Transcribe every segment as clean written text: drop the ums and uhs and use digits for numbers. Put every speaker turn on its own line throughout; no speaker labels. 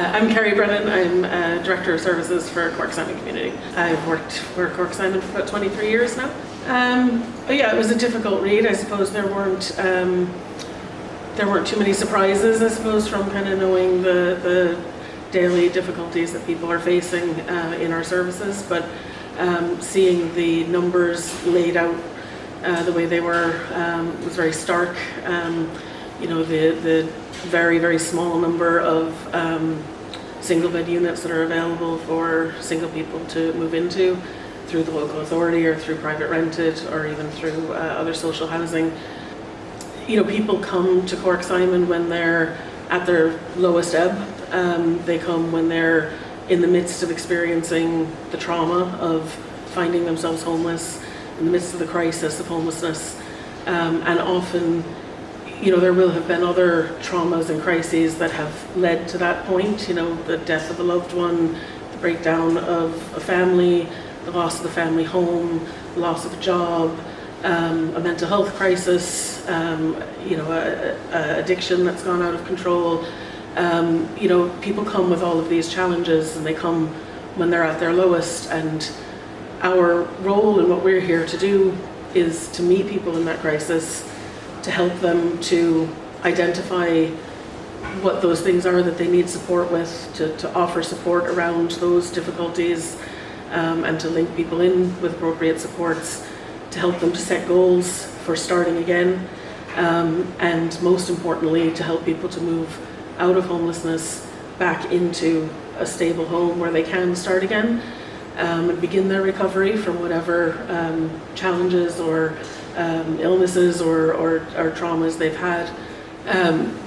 I'm Kerry. I'm Director of Services for Cork Simon Community. I've worked for Cork Simon for about 23 years now. But yeah, it was a difficult read. I suppose there weren't too many surprises, I suppose, from kind of knowing the daily difficulties that people are facing in our services, but seeing the numbers laid out the way they were was very stark. The very, very small number of single bed units that are available for single people to move into through the local authority or through private rented or even through other social housing. People come to Cork Simon when they're at their lowest ebb. They come when they're in the midst of experiencing the trauma of finding themselves homeless, in the midst of the crisis of homelessness, and often there will have been other traumas and crises that have led to that point, the death of a loved one, the breakdown of a family, the loss of the family home, the loss of a job, a mental health crisis, addiction that's gone out of control. People come with all of these challenges and they come when they're at their lowest, and our role and what we're here to do is to meet people in that crisis, to help them to identify what those things are that they need support with, to offer support around those difficulties, and to link people in with appropriate supports, to help them to set goals for starting again, and most importantly, to help people to move out of homelessness back into a stable home where they can start again and begin their recovery from whatever challenges or illnesses or traumas they've had.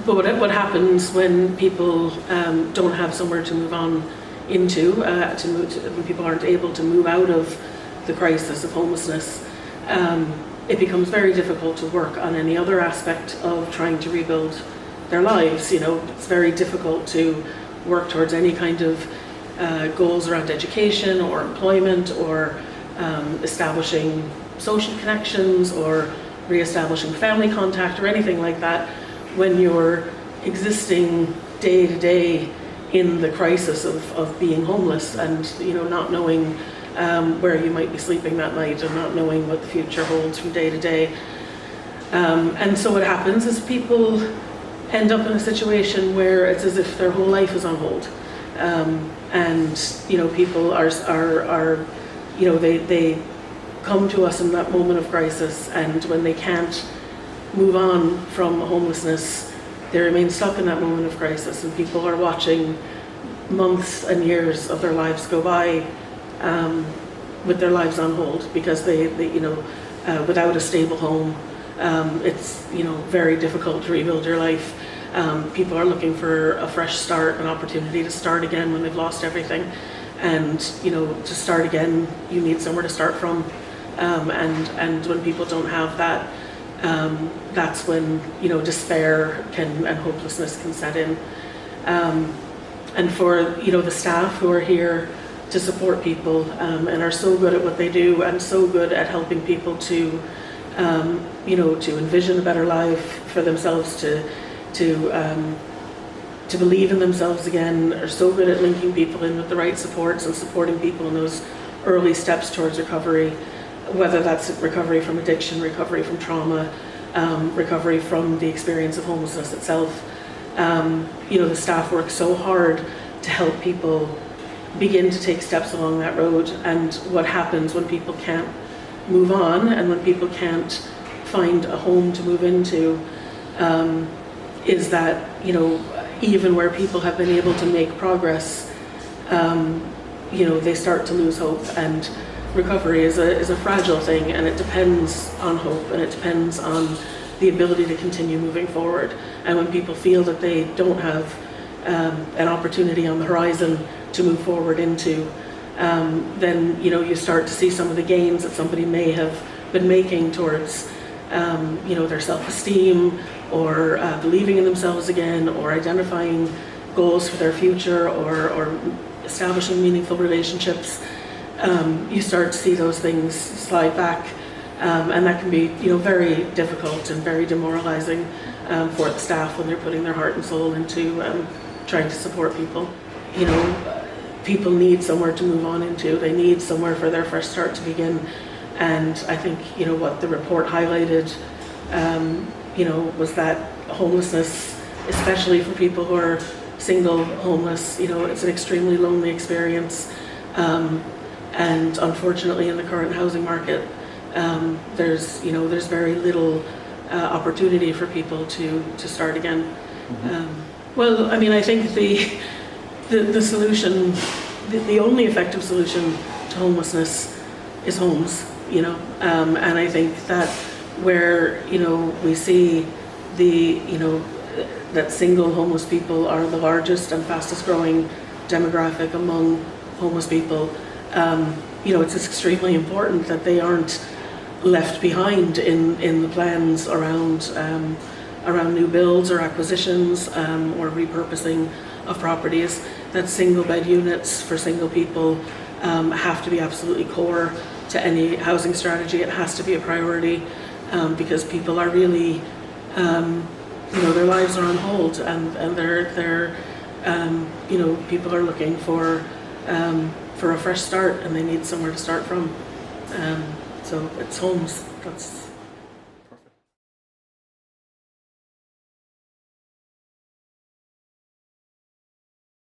But what happens when people don't have somewhere to move on into, when people aren't able to move out of the crisis of homelessness, it becomes very difficult to work on any other aspect of trying to rebuild their lives. It's very difficult to work towards any kind of goals around education or employment or establishing social connections or re-establishing family contact or anything like that when you're existing day to day in the crisis of being homeless and not knowing where you might be sleeping that night and not knowing what the future holds from day to day. And so what happens is people end up in a situation where it's as if their whole life is on hold. And people are they come to us in that moment of crisis, and when they can't move on from homelessness, they remain stuck in that moment of crisis, and people are watching months and years of their lives go by with their lives on hold because they without a stable home, it's very difficult to rebuild your life. People are looking for a fresh start, an opportunity to start again when they've lost everything. And to start again, you need somewhere to start from. And when people don't have that, that's when despair and hopelessness can set in. And for the staff who are here to support people and are so good at what they do and so good at helping people to envision a better life for themselves, to believe in themselves again, are so good at linking people in with the right supports and supporting people in those early steps towards recovery, whether that's recovery from addiction, recovery from trauma, recovery from the experience of homelessness itself. The staff work so hard to help people begin to take steps along that road. And what happens when people can't move on and when people can't find a home to move into is that even where people have been able to make progress, they start to lose hope. And recovery is a fragile thing, and it depends on hope, and it depends on the ability to continue moving forward. And when people feel that they don't have an opportunity on the horizon to move forward into, then you start to see some of the gains that somebody may have been making towards their self-esteem or believing in themselves again, or identifying goals for their future, or establishing meaningful relationships. You start to see those things slide back, and that can be very difficult and very demoralizing for the staff when they're putting their heart and soul into trying to support people. you know, people need somewhere to move on into. They need somewhere for their fresh start to begin. And I think, you know, what the report highlighted, you know, was that homelessness, especially for people who are single homeless, you know, it's an extremely lonely experience. And unfortunately, in the current housing market, there's very little opportunity for people to start again. Well, I mean, I think the solution, the only effective solution to homelessness is homes, you know, and I think that where, you know, we see that single homeless people are the largest and fastest growing demographic among homeless people, you know, it's extremely important that they aren't left behind in the plans around new builds or acquisitions or repurposing of properties. That single bed units for single people have to be absolutely core to any housing strategy. It has to be a priority because people are really, you know, their lives are on hold, and they're you know, people are looking for a fresh start, and they need somewhere to start from. So it's homes. That's